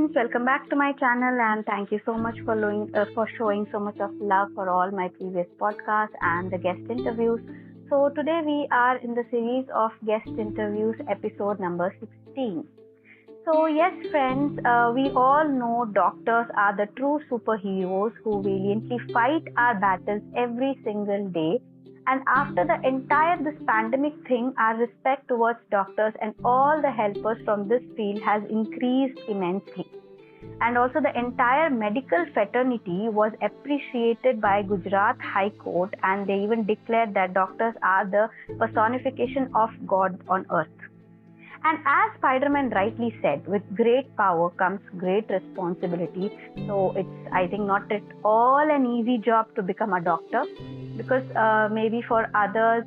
friends, welcome back to my channel and thank you so much for showing so much of love for all my previous podcasts and the guest interviews. So today we are in the series of guest interviews episode number 16. So yes friends, we all know doctors are the true superheroes who valiantly fight our battles every single day. And after the entire this pandemic thing, our respect towards doctors and all the helpers from this field has increased immensely. And also the entire medical fraternity was appreciated by Gujarat High Court, and they even declared that doctors are the personification of God on earth. And as Spider-Man rightly said, with great power comes great responsibility. So it's, I think, not at all an easy job to become a doctor, because maybe for others,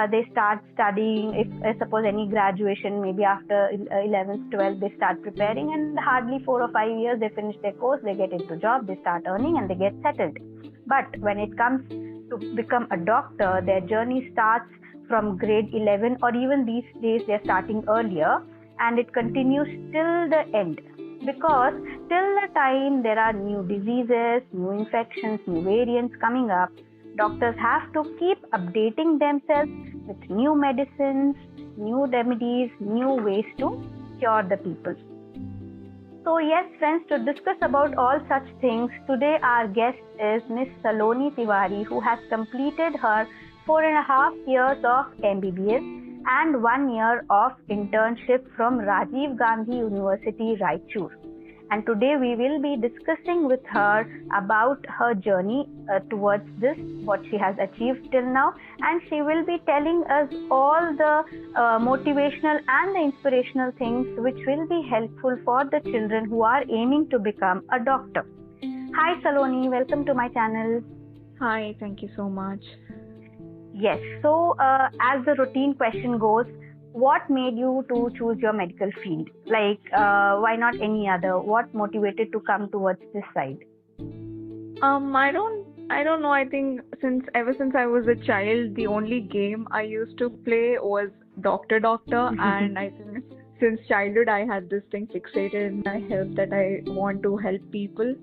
they start studying, if suppose any graduation, maybe after 11th, 12th, they start preparing, and hardly 4 or 5 years, they finish their course, they get into job, they start earning, and they get settled. But when it comes to become a doctor, their journey starts from grade 11, or even these days they're starting earlier, and it continues till the end, because till the time there are new diseases, new infections, new variants coming up, doctors have to keep updating themselves with new medicines, new remedies, new ways to cure the people. So yes friends, to discuss about all such things, today our guest is Miss Saloni Tiwari, who has completed her 4.5 years of MBBS and 1 year of internship from Rajiv Gandhi University, Raichur. And today we will be discussing with her about her journey towards this, what she has achieved till now, and she will be telling us all the motivational and the inspirational things which will be helpful for the children who are aiming to become a doctor. Hi Saloni, welcome to my channel. Hi, thank you so much. Yes, so as the routine question goes, what made you to choose your medical field? Like, why not any other? What motivated to come towards this side? I don't know. I think ever since I was a child, the only game I used to play was Doctor, and I think since childhood I had this thing fixated in my health that I want to help people.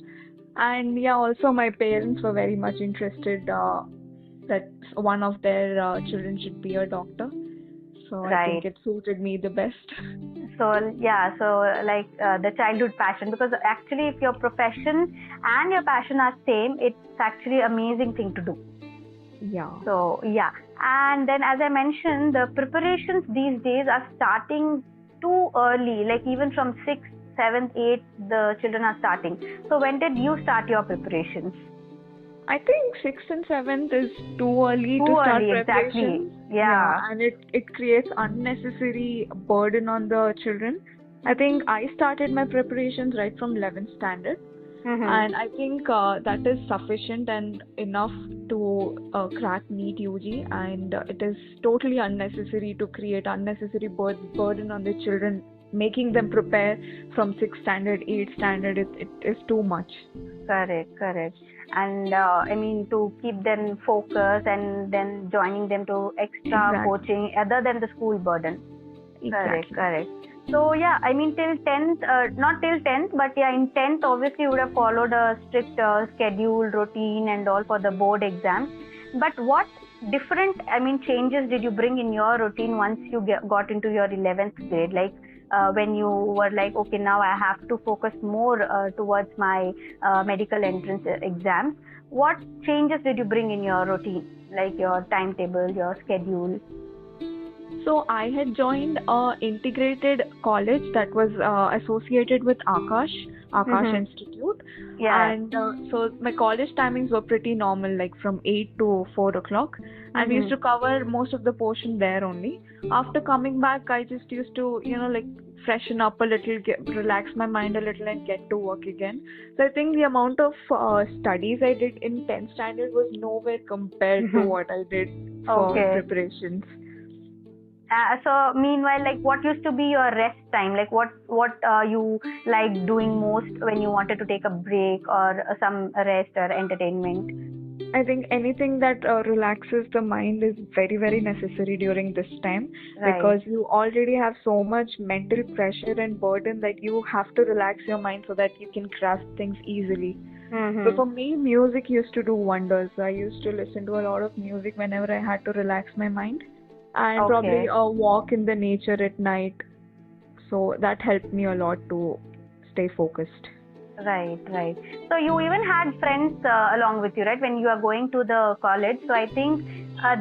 And yeah, also my parents were very much interested that one of their children should be a doctor. So Right. I think it suited me the best. So yeah, so like the childhood passion, because actually if your profession and your passion are same, it's actually amazing thing to do. Yeah. So yeah, and then as I mentioned, the preparations these days are starting too early, like even from 6th, 7th, 8th, the children are starting. So when did you start your preparations? I think 6th and 7th is too early to start preparations. Exactly. Yeah. And it creates unnecessary burden on the children. I think I started my preparations right from 11th standard. And I think that is sufficient and enough to crack NEET UG, and it is totally unnecessary to create unnecessary burden on the children, making them prepare from 6th standard, 8th standard. It is too much. Correct. And I mean, to keep them focused and then joining them to extra coaching other than the school burden. Exactly. Correct. So yeah, I mean till 10th, not till 10th, but yeah, in 10th obviously you would have followed a strict schedule, routine and all for the board exams. But what different, changes did you bring in your routine once you got into your 11th grade? Like when you were like, okay, now I have to focus more towards my medical entrance exams. What changes did you bring in your routine, like your timetable, your schedule? So I had joined a integrated college that was associated with Akash Institute. Yeah. And so my college timings were pretty normal, like from 8 to 4 o'clock. And we used to cover most of the portion there only. After coming back, I just used to, freshen up a little, relax my mind a little and get to work again. So I think the amount of studies I did in 10th standard was nowhere compared to what I did for preparations. So meanwhile, like what used to be your rest time? Like what you like doing most when you wanted to take a break or some rest or entertainment? I think anything that relaxes the mind is very, very necessary during this time, because Right. you already have so much mental pressure and burden that you have to relax your mind so that you can grasp things easily. So for Mm-hmm. me, music used to do wonders. I used to listen to a lot of music whenever I had to relax my mind, and probably Okay. a walk in the nature at night. So that helped me a lot to stay focused. Right, right. So you even had friends along with you, right? When you are going to the college. So I think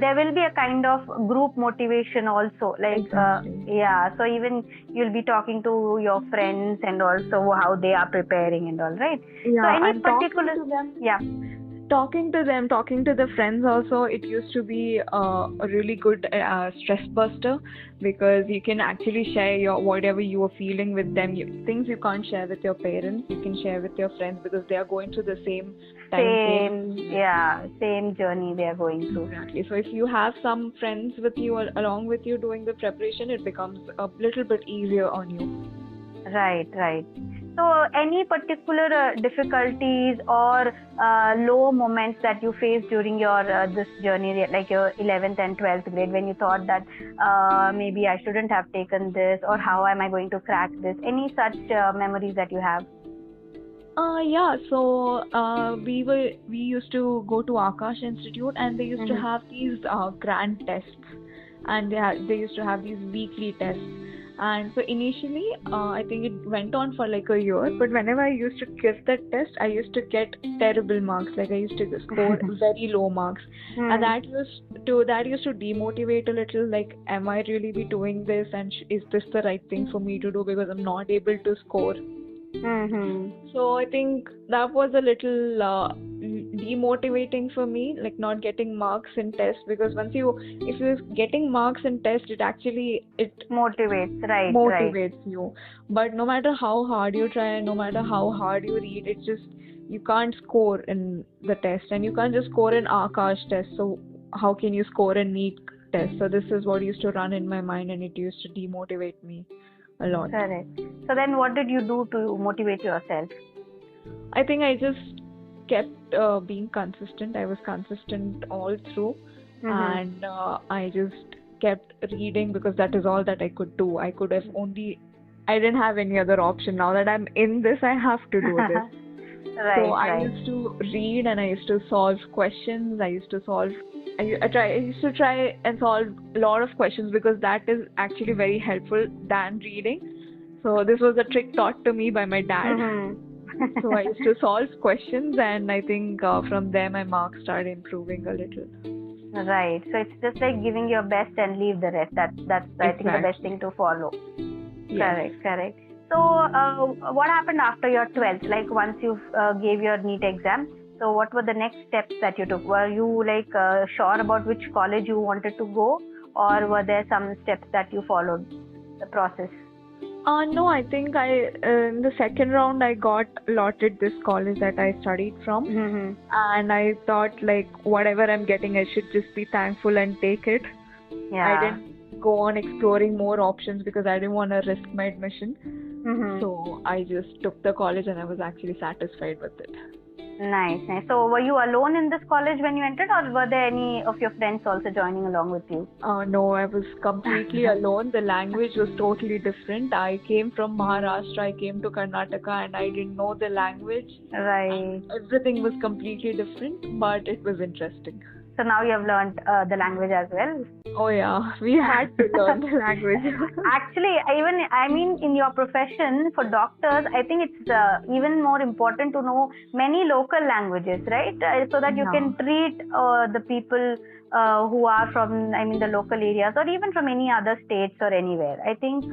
there will be a kind of group motivation also. Like, Exactly. yeah. So even you'll be talking to your friends and also how they are preparing and all, right? So Yeah, any and particular, yeah. talking to the friends also, it used to be a really good stress buster, because you can actually share your whatever you are feeling with them. Things you can't share with your parents, you can share with your friends, because they are going through the same time, same Same, yeah, same journey they are going through. exactly. So if you have some friends with you or along with you doing the preparation, it becomes a little bit easier on you. Right, right. So, any particular difficulties or low moments that you faced during your this journey, like your 11th and 12th grade, when you thought that maybe I shouldn't have taken this, or how am I going to crack this? Any such memories that you have? Yeah, so we used to go to Akash Institute, and they used to Mm-hmm. have these grand tests, and they used to have these weekly tests. And so initially, I think it went on for like a year, but whenever I used to give that test, I used to get terrible marks. Like I used to score very low marks, and Hmm. that used to demotivate a little. Like, am I really be doing this, and is this the right thing for me to do, because I'm not able to score? Mm-hmm. So I think that was a little demotivating for me, like not getting marks in tests, because if you're getting marks in test, it Motivates, right, right. motivates you. But no matter how hard you try, no matter how hard you read, it's just you can't score in the test, and you can't just score in Akash test. So how can you score in NEET test? So this is what used to run in my mind, and it used to demotivate me a lot. Correct. So then, what did you do to motivate yourself? I think I just kept being consistent. I was consistent all through, Mm-hmm. and I just kept reading, because that is all that I could do. I didn't have any other option. Now that I'm in this, I have to do this. So Right, I right. used to read, and I used to solve questions. I used to try and solve a lot of questions, because that is actually very helpful than reading. So this was a trick taught to me by my dad. Mm-hmm. So I used to solve questions, and I think from there my marks started improving a little. Right. So it's just like giving your best and leave the rest. That's I think the best Exactly. thing to follow. Yes. Correct, correct. So what happened after your 12th? Like once you gave your NEET exam, so what were the next steps that you took? Were you like sure about which college you wanted to go, or were there some steps that you followed the process? No, I think in the second round I got allotted this college that I studied from, Mm-hmm. and I thought, like, whatever I'm getting, I should just be thankful and take it. I Yeah. didn't go on exploring more options, because I didn't want to risk my admission. Mm-hmm. So I just took the college, and I was actually satisfied with it. Nice, nice. So were you alone in this college when you entered, or were there any of your friends also joining along with you? No, I was completely alone. The language was totally different. I came from Maharashtra, I came to Karnataka, and I didn't know the language. Right. And everything was completely different, but it was interesting. So now you have learned the language as well. Oh yeah, we had to learn the language. Actually, I mean, in your profession for doctors, I think it's even more important to know many local languages, right? So that you Yeah. can treat the people who are from, I mean, the local areas or even from any other states or anywhere. I think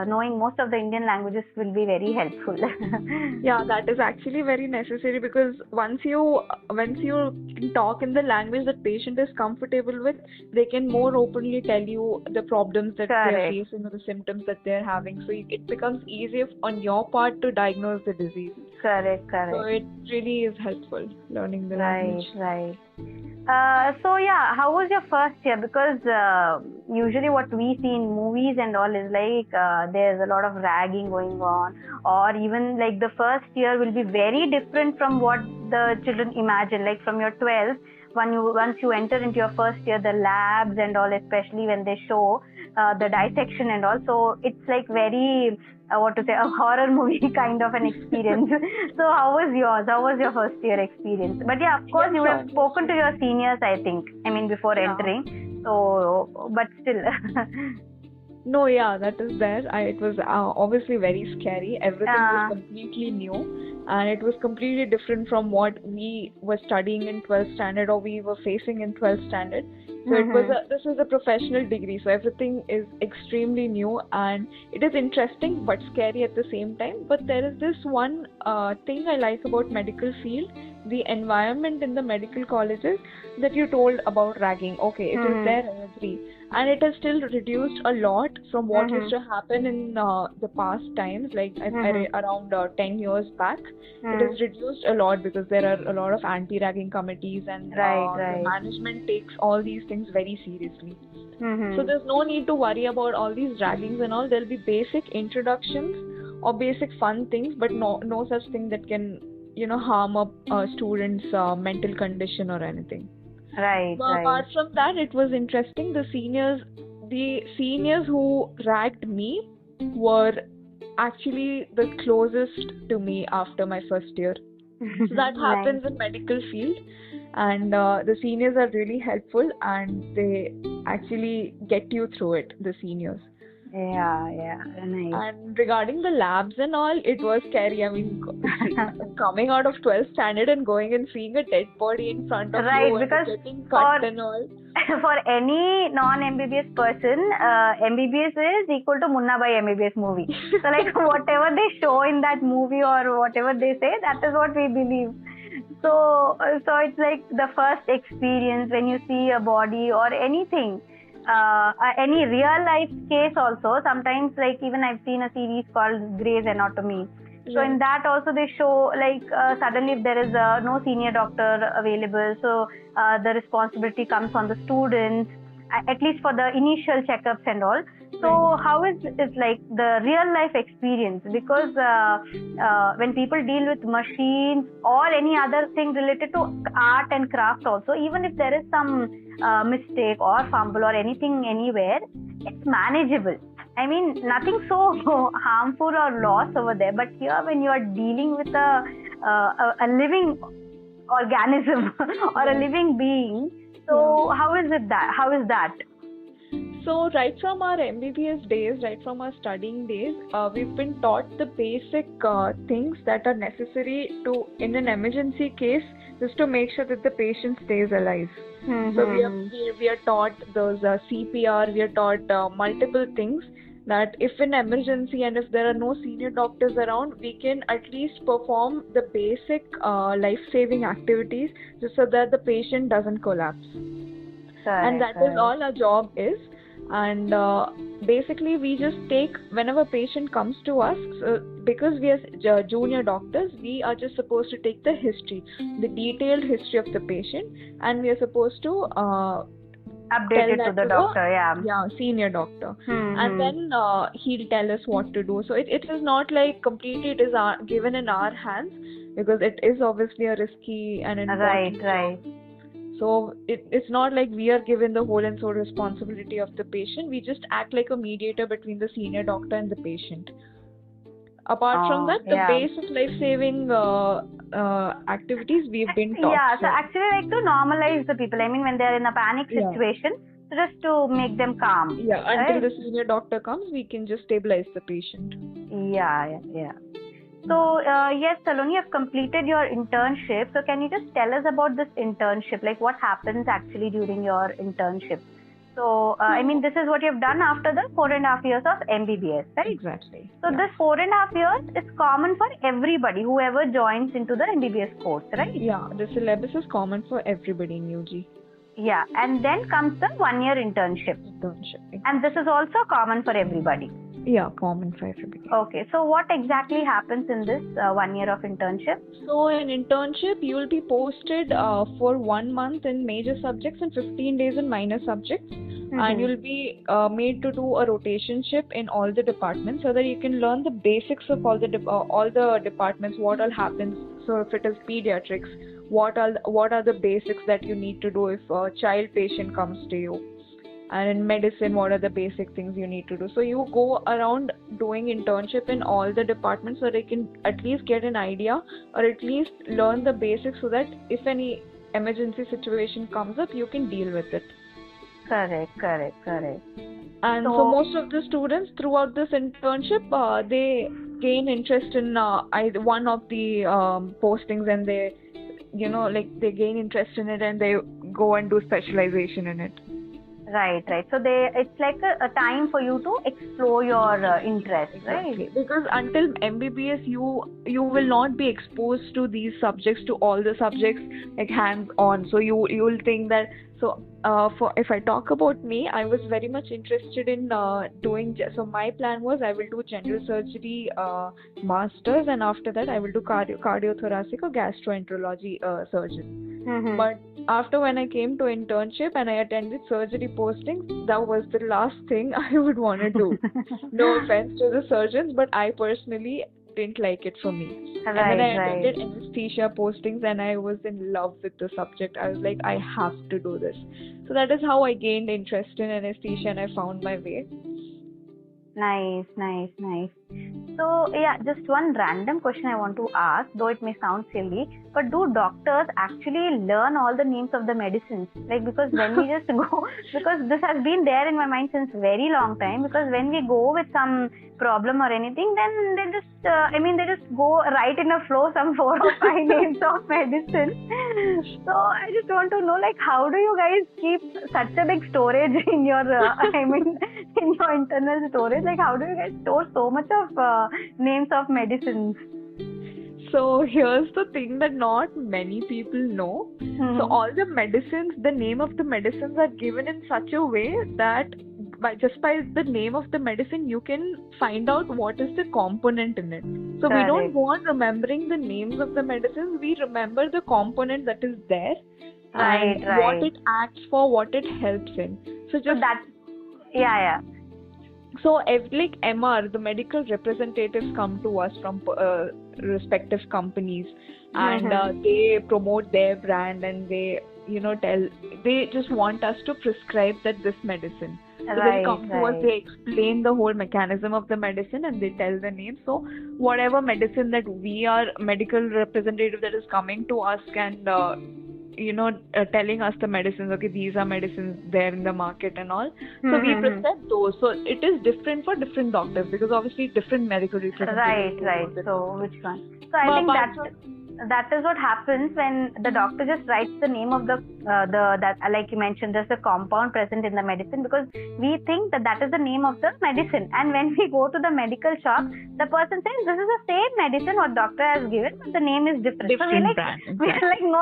knowing most of the Indian languages will be very helpful. Yeah, that is actually very necessary, because once you can talk in the language that patient is comfortable with, they can more openly tell you the problems that they are Correct. facing or the symptoms that they are having. So it becomes easier on your part to diagnose the disease. Correct, So correct. it really is helpful learning the language. Right. So yeah, how was your first year? Because usually what we see in movies and all is like there's a lot of ragging going on, or even like the first year will be very different from what the children imagine. Like from your 12th, once you enter into your first year, the labs and all, especially when they show the dissection and all. So it's like very what to say, a horror movie kind of an experience. So how was yours? How was your first year experience? But yeah, of course, Yeah, you would have sure. spoken to your seniors, I think. I mean, before Yeah. entering. So, but still. No, yeah, that is there. It was obviously very scary. Everything was uh, completely new, and it was completely different from what we were studying in 12th standard or we were facing in 12th standard. So this is a professional degree, so everything is extremely new, and it is interesting but scary at the same time. But there is this one thing I like about medical field, the environment in the medical colleges that you told about ragging. Okay, it is there, I agree. And it has still reduced a lot from what used to happen in the past times, like around 10 years back. It has reduced a lot because there are a lot of anti-ragging committees, and the management takes all these things very seriously. So there's no need to worry about all these raggings and all. There'll be basic introductions or basic fun things, but no such thing that can harm a student's mental condition or anything. Right. Apart from that, it was interesting. The seniors who ragged me were actually the closest to me after my first year. So that happens in medical field, and the seniors are really helpful, and they actually get you through it, the seniors. Yeah, nice. And regarding the labs and all, it was scary. I mean, coming out of 12th standard and going and seeing a dead body in front of you and getting cut and all. For any non-MBBS person, MBBS is equal to Munna by MBBS movie. So like whatever they show in that movie or whatever they say, that is what we believe. So it's like the first experience when you see a body or anything. Any real life case also, sometimes like even I've seen a series called Grey's Anatomy. So in that also they show like suddenly if there is no senior doctor available, so the responsibility comes on the students, at least for the initial checkups and all. So how is it like the real life experience? Because when people deal with machines or any other thing related to art and craft also, even if there is some mistake or fumble or anything anywhere, it's manageable. I mean, nothing so harmful or loss over there. But here, when you are dealing with a living organism or a living being, so how is that? So right from our MBBS days, right from our studying days, we've been taught the basic things that are necessary to, in an emergency case, just to make sure that the patient stays alive. So we are taught those CPR, we are taught multiple things that if in emergency and if there are no senior doctors around, we can at least perform the basic life-saving activities just so that the patient doesn't collapse. And that is all our job is. And basically we just take, whenever a patient comes to us, because we are junior doctors, we are just supposed to take the history, the detailed history of the patient, and we are supposed to update it to the doctor, senior doctor. And then he'll tell us what to do. So it is not like completely it is given in our hands, because it is obviously a risky and important job. So it's not like we are given the whole and sole responsibility of the patient. We just act like a mediator between the senior doctor and the patient. Apart from that, the basic life-saving activities we've been taught. So actually like to normalize the people. I mean, when they're in a panic situation, just to make them calm. Until the senior doctor comes, we can just stabilize the patient. So, yes, Saloni, you've completed your internship. So, can you just tell us about this internship? Like, what happens actually during your internship? So, I mean, this is what you've done after the 4.5 years of MBBS, right? Exactly. So, this 4.5 years is common for everybody, whoever joins into the MBBS course, right? Yeah, the syllabus is common for everybody in UG. And then comes the 1-year internship. And this is also common for everybody. Yeah, Form in 5 repetition. Okay, so what exactly happens in this 1 year of internship? So in internship, you will be posted for 1 month in major subjects and 15 days in minor subjects. And you'll be made to do a rotationship in all the departments so that you can learn the basics of all the departments, what all happens. So if it is pediatrics, what are the basics that you need to do if a child patient comes to you. And in medicine, what are the basic things you need to do? So you go around doing internship in all the departments so they can at least get an idea or at least learn the basics so that if any emergency situation comes up, you can deal with it. Correct. And so most of the students throughout this internship, they gain interest in either one of the postings, and they, they gain interest in it and they go and do specialization in it. Right. So it's like a time for you to explore your interest, exactly. Right? Because until MBBS, you will not be exposed to these subjects, to all the subjects like hands-on. So you will think that. So if I talk about me, I was very much interested in doing. So my plan was I will do general surgery masters, and after that I will do cardiothoracic or gastroenterology surgeon. But after when I came to internship and I attended surgery postings, that was the last thing I would want to do. No offense to the surgeons, but I personally didn't like it for me. And then I attended anesthesia postings and I was in love with the subject. I was like, I have to do this. So that is how I gained interest in anesthesia and I found my way. Nice. So yeah, just one random question I want to ask, though it may sound silly, but do doctors actually learn all the names of the medicines? Like, because when we just go, because this has been there in my mind since very long time, because when we go with some problem or anything, then they just go right in a flow, some 4 or 5 names of medicine. So I just want to know, like, how do you guys keep such a big storage in your, in your internal storage? Like, how do you guys store so much of names of medicines? So here's the thing that not many people know. So all the medicines, the name of the medicines are given in such a way that just by the name of the medicine, you can find out what is the component in it. So we don't go on remembering the names of the medicines. We remember the component that is there and what it acts for, what it helps in. So just that, yeah. So, like MR, the medical representatives come to us from respective companies, and they promote their brand, and they, they just want us to prescribe this medicine. So they come to us, they explain the whole mechanism of the medicine, and they tell the name. So whatever medicine that we are medical representative that is coming to us can. Telling us the medicines, okay, these are medicines there in the market and all. So we prescribe those. So it is different for different doctors because obviously different medical representatives. Right. So which one? So I think that is what happens when the doctor just writes the name of that like you mentioned, there's a compound present in the medicine, because we think that is the name of the medicine, and when we go to the medical shop, the person says this is the same medicine what doctor has given, but the name is different. So we're like, no,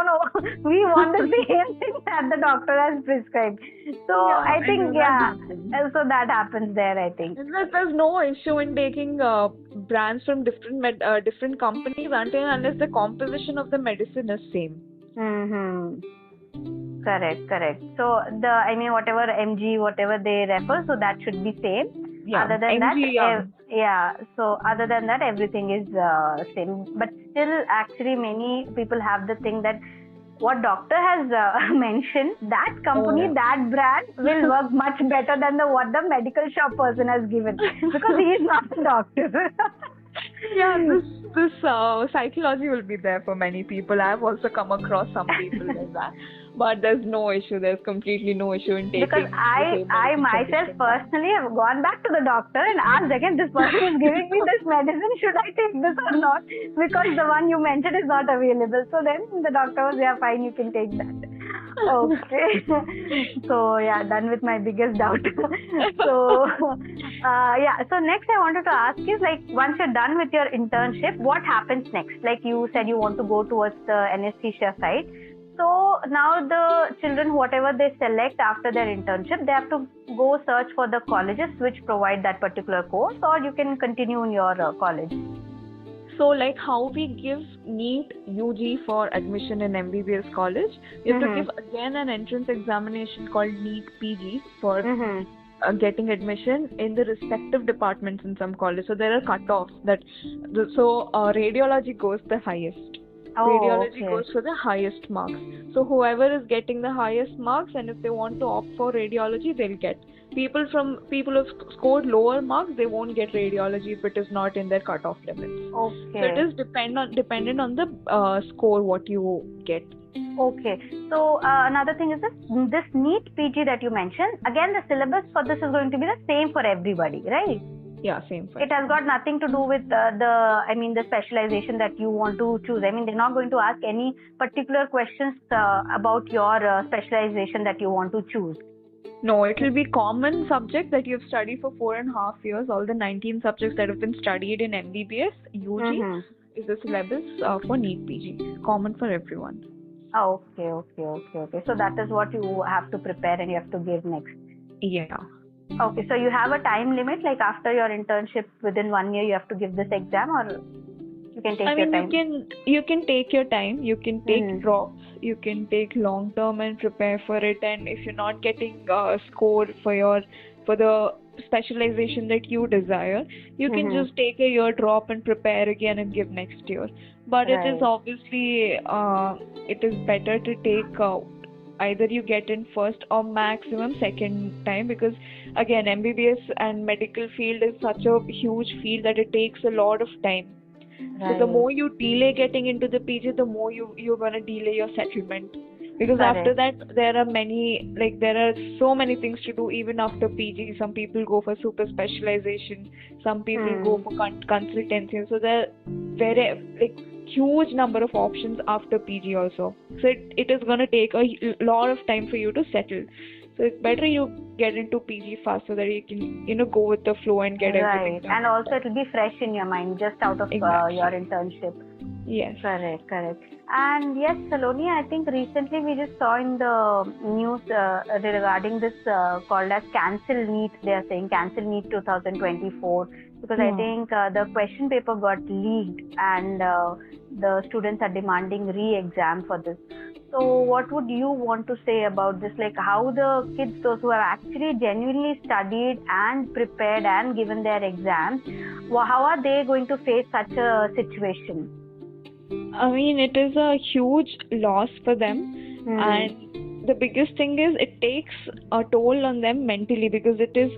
we want the same thing that the doctor has prescribed. So I think so that happens there, I think. There's no issue in taking brands from different companies unless the composition of the medicine is same. Correct. So whatever MG, whatever they refer, so that should be same. Yeah. Other than MG, that, so other than that, everything is same. But still, actually, many people have the thing that what doctor has mentioned, that company, that brand will work much better than what the medical shop person has given, because he is not a doctor. Yeah, this psychology will be there for many people. I've also come across some people like that. But there's no issue. There's completely no issue in taking. Because I myself personally have gone back to the doctor and asked again, this person is giving me this medicine, should I take this or not? Because the one you mentioned is not available. So then the doctor was, fine, you can take that. Okay. So done with my biggest doubt. So so next I wanted to ask is, like, once you're done with your internship, what happens next? Like you said, you want to go towards the anesthesia side. So now the children, whatever they select after their internship, they have to go search for the colleges which provide that particular course, or you can continue in your college. So like how we give NEET UG for admission in MBBS college, you have to give again an entrance examination called NEET PG for getting admission in the respective departments in some college. So there are cutoffs radiology goes the highest. Radiology goes for the highest marks. So whoever is getting the highest marks, and if they want to opt for radiology, they'll get. People who've scored lower marks, they won't get radiology if it is not in their cutoff limits. Okay. So it is dependent on the score what you get. Okay. So another thing is this NEET PG that you mentioned. Again, the syllabus for this is going to be the same for everybody, right? Yeah, same for it has got nothing to do with the specialization that you want to choose. I mean, they're not going to ask any particular questions about your specialization that you want to choose. No, it will be common subject that you've studied for 4.5 years. All the 19 subjects that have been studied in MBBS, UG is the syllabus for NEET PG. Common for everyone. Okay. So that is what you have to prepare and you have to give next. Yeah. Okay, so you have a time limit, like after your internship, within 1 year you have to give this exam, or you can take your time? You can take your time, you can take drops, you can take long term and prepare for it, and if you're not getting a score for the specialization that you desire, you can just take a year drop and prepare again and give next year. But it is obviously, it is better to take either you get in first or maximum second time, because again MBBS and medical field is such a huge field that it takes a lot of time. So the more you delay getting into the PG, the more you're going to delay your settlement, because after that there are so many things to do even after PG. Some people go for super specialization, some people go for consultancy, so there are very huge number of options after PG also. So it is going to take a lot of time for you to settle. So it's better you get into PG fast so that you can go with the flow and get everything done. And also it will be fresh in your mind just out of your internship. Yes. Correct. And yes, Saloni, I think recently we just saw in the news regarding this called as cancel NEET. They are saying cancel NEET 2024 because I think the question paper got leaked and the students are demanding re-exam for this. So what would you want to say about this? Like how the kids, those who have actually genuinely studied and prepared and given their exams, how are they going to face such a situation? I mean, it is a huge loss for them, and the biggest thing is it takes a toll on them mentally, because it is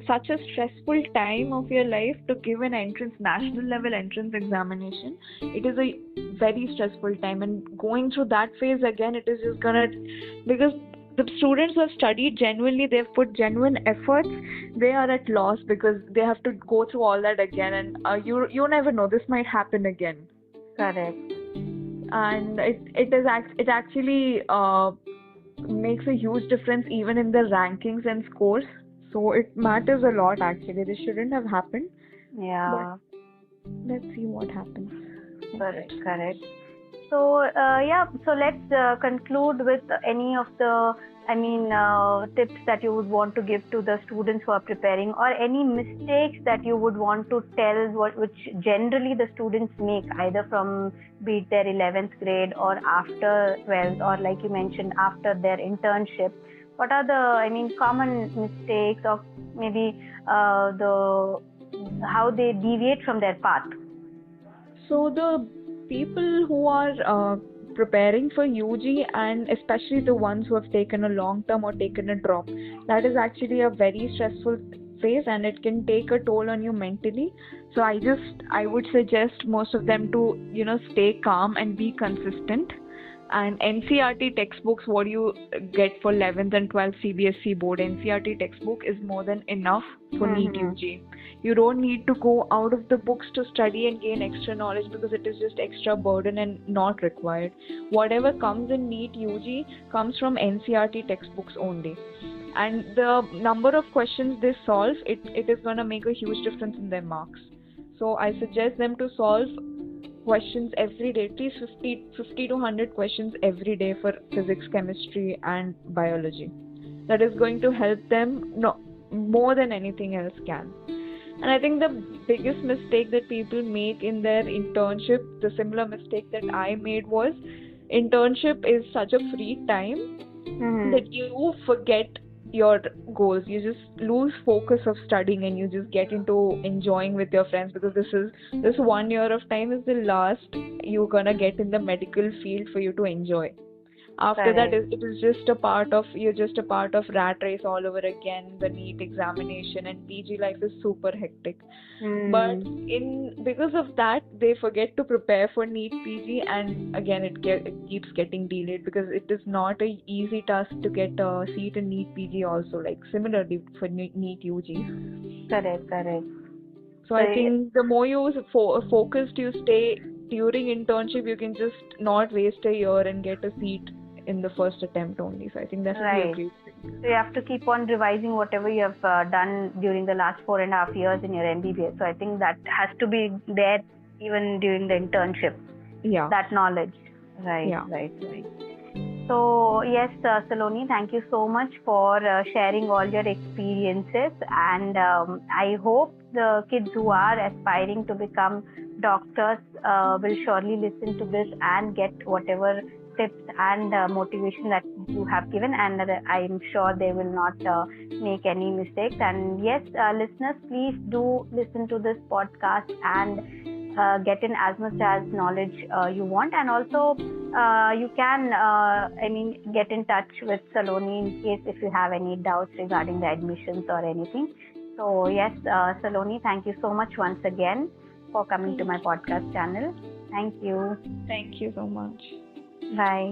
such a stressful time of your life to give an national level entrance examination. It is a very stressful time, and going through that phase again, it is just because the students who have studied genuinely, they've put genuine efforts, they are at loss because they have to go through all that again, and you never know, this might happen again. Correct. And it actually makes a huge difference even in the rankings and scores. So it matters a lot actually. This shouldn't have happened. Yeah. But let's see what happens. Correct. So so let's conclude with any of the tips that you would want to give to the students who are preparing, or any mistakes that you would want to tell which generally the students make, either from be it their 11th grade or after 12th, or like you mentioned after their internship. What are the common mistakes, or maybe how they deviate from their path? So the people who are preparing for UG, and especially the ones who have taken a long term or taken a drop, that is actually a very stressful phase and it can take a toll on you mentally. So I would suggest most of them to stay calm and be consistent. And NCERT textbooks, what you get for 11th and 12th CBSE board, NCERT textbook is more than enough for NEET UG. You don't need to go out of the books to study and gain extra knowledge, because it is just extra burden and not required. Whatever comes in NEET UG comes from NCERT textbooks only. And the number of questions they solve, it is going to make a huge difference in their marks. So I suggest them to solve questions every day, at least 50 to 100 questions every day for physics, chemistry, and biology. That is going to help them more than anything else can. And I think the biggest mistake that people make in their internship, the similar mistake that I made, was internship is such a free time that you forget your goals. You just lose focus of studying and you just get into enjoying with your friends, because this 1 year of time is the last you're gonna get in the medical field for you to enjoy. After that, it is just a part of, you're just a part of rat race all over again, the NEET examination, and PG life is super hectic. But because of that, they forget to prepare for NEET PG, and again it keeps getting delayed, because it is not a easy task to get a seat in NEET PG also, like similarly for NEET UG. Correct. So I think the more you focused you stay during internship, you can just not waste a year and get a seat in the first attempt only. So I think that would be a great thing. So you have to keep on revising whatever you have done during the last 4.5 years in your MBBS. So I think that has to be there even during the internship. Yeah. That knowledge. Right. So yes, Saloni, thank you so much for sharing all your experiences, and I hope the kids who are aspiring to become doctors will surely listen to this and get whatever tips and motivation that you have given, and I'm sure they will not make any mistakes. And yes, listeners, please do listen to this podcast and get in as much as knowledge you want, and also you can get in touch with Saloni in case if you have any doubts regarding the admissions or anything. So yes, Saloni, thank you so much once again for coming to my podcast channel. Thank you. Thank you so much. Bye.